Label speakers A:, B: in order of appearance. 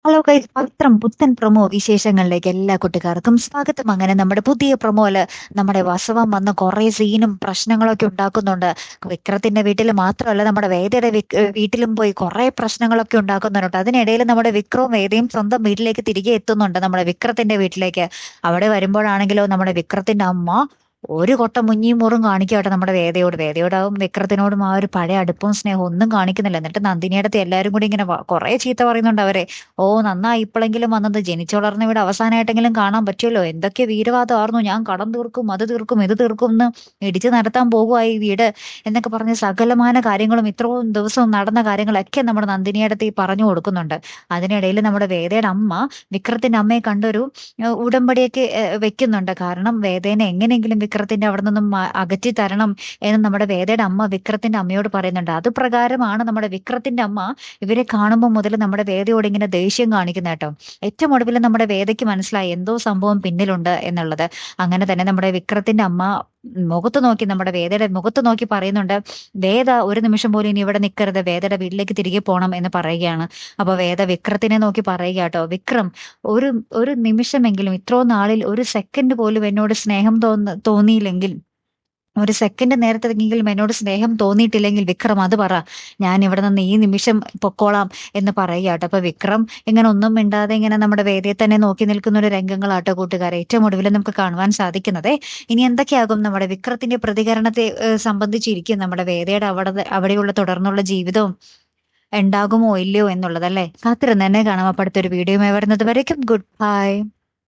A: Hello guys, പവിത്രം പുത്തൻ promo വിശേഷങ്ങളിലേക്ക് എല്ലാ കുട്ടിക്കാർക്കും സ്വാഗതം. അങ്ങനെ നമ്മുടെ പുതിയ പ്രൊമോയില് നമ്മുടെ വാസവം വന്ന് കുറെ സീനും പ്രശ്നങ്ങളൊക്കെ ഉണ്ടാക്കുന്നുണ്ട്. വിക്രത്തിന്റെ വീട്ടിൽ മാത്രമല്ല, നമ്മുടെ വേദയുടെ വീട്ടിലും പോയി കുറെ പ്രശ്നങ്ങളൊക്കെ ഉണ്ടാക്കുന്നുണ്ട്. അതിനിടയിൽ നമ്മുടെ വിക്രവും വേദയും സ്വന്തം വീട്ടിലേക്ക് തിരികെ എത്തുന്നുണ്ട്, നമ്മുടെ വിക്രത്തിന്റെ വീട്ടിലേക്ക്. അവിടെ വരുമ്പോഴാണെങ്കിലോ നമ്മുടെ വിക്രത്തിന്റെ അമ്മ ഒരു കൊട്ട മുഞ്ഞിയും മോറും കാണിക്കട്ടെ നമ്മുടെ വേദയോടാവും വിക്രത്തിനോടും ആ ഒരു പഴയ അടുപ്പവും സ്നേഹവും ഒന്നും കാണിക്കുന്നില്ല. എന്നിട്ട് നന്ദിനിയടുത്ത് എല്ലാരും കൂടി ഇങ്ങനെ കുറെ ചീത്ത പറയുന്നുണ്ട് അവരെ. ഓ, നന്നായി ഇപ്പോഴെങ്കിലും വന്നത്, ജനിച്ചു വളർന്ന ഇവിടെ അവസാനമായിട്ടെങ്കിലും കാണാൻ പറ്റുമല്ലോ. എന്തൊക്കെ വീരവാദമായിരുന്നു, ഞാൻ കടം തീർക്കും, അത് തീർക്കും, ഇത് തീർക്കും എന്ന് ഇടിച്ചു നടത്താൻ പോകുവായി വീട് എന്നൊക്കെ പറഞ്ഞ് സകലമാന കാര്യങ്ങളും ഇത്രയും ദിവസവും നടന്ന കാര്യങ്ങളൊക്കെ നമ്മുടെ നന്ദിനിയടുത്ത് ഈ പറഞ്ഞു കൊടുക്കുന്നുണ്ട്. അതിനിടയിൽ നമ്മുടെ വേദയുടെ അമ്മ വിക്രത്തിന്റെ അമ്മയെ കണ്ടൊരു ഉടമ്പടിയൊക്കെ വെക്കുന്നുണ്ട്. കാരണം വേദേനെ എങ്ങനെയെങ്കിലും വിക്രത്തിന്റെ അവിടെ നിന്നും അകറ്റി തരണം എന്ന് നമ്മുടെ വേദയുടെ അമ്മ വിക്രത്തിന്റെ അമ്മയോട് പറയുന്നുണ്ട്. അത് പ്രകാരമാണ് നമ്മുടെ വിക്രത്തിന്റെ അമ്മ ഇവരെ കാണുമ്പോൾ മുതൽ നമ്മുടെ വേദയോട് ഇങ്ങനെ ദേഷ്യം കാണിക്കുന്ന കേട്ടോ. ഏറ്റവും ഒടുവിൽ നമ്മുടെ വേദയ്ക്ക് മനസ്സിലായി എന്തോ സംഭവം പിന്നിലുണ്ട് എന്നുള്ളത്. അങ്ങനെ തന്നെ നമ്മുടെ വിക്രത്തിന്റെ അമ്മ മുഖത്ത് നോക്കി, നമ്മുടെ വേദയുടെ മുഖത്ത് നോക്കി പറയുന്നുണ്ട്, വേദ ഒരു നിമിഷം പോലും ഇനി ഇവിടെ നിൽക്കരുത്, വേദയുടെ വീട്ടിലേക്ക് തിരികെ പോകണം എന്ന് പറയുകയാണ്. അപ്പൊ വേദ വിക്രത്തിനെ നോക്കി പറയുക കേട്ടോ, വിക്രം, ഒരു ഒരു നിമിഷമെങ്കിലും ഇത്രയും നാളിൽ ഒരു സെക്കൻഡ് പോലും എന്നോട് സ്നേഹം തോന്നിയില്ലെങ്കിൽ, ഒരു സെക്കൻഡ് നേരത്തെങ്കിലും എന്നോട് സ്നേഹം തോന്നിയിട്ടില്ലെങ്കിൽ വിക്രം അത് പറ, ഞാൻ ഇവിടെ നിന്ന് ഈ നിമിഷം പൊക്കോളാം എന്ന് പറയുകയാട്ടോ. അപ്പൊ വിക്രം ഇങ്ങനെ ഒന്നും മിണ്ടാതെ ഇങ്ങനെ നമ്മുടെ വേദിയെ തന്നെ നോക്കി നിൽക്കുന്ന ഒരു രംഗങ്ങളാട്ടോ കൂട്ടുകാരെ ഏറ്റവും ഒടുവിൽ നമുക്ക് കാണുവാൻ സാധിക്കുന്നത്. ഇനി എന്തൊക്കെയാകും നമ്മുടെ വിക്രത്തിന്റെ പ്രതികരണത്തെ സംബന്ധിച്ചിരിക്കും നമ്മുടെ വേദയുടെ അവിടെയുള്ള തുടർന്നുള്ള ജീവിതവും ഉണ്ടാകുമോ ഇല്ലയോ എന്നുള്ളതല്ലേ. കാത്തിരുന്ന് തന്നെ കാണാം. അപ്പൊ അടുത്തൊരു വീഡിയോയുമായി വരുന്നത് വരയ്ക്കും ഗുഡ് ബൈ.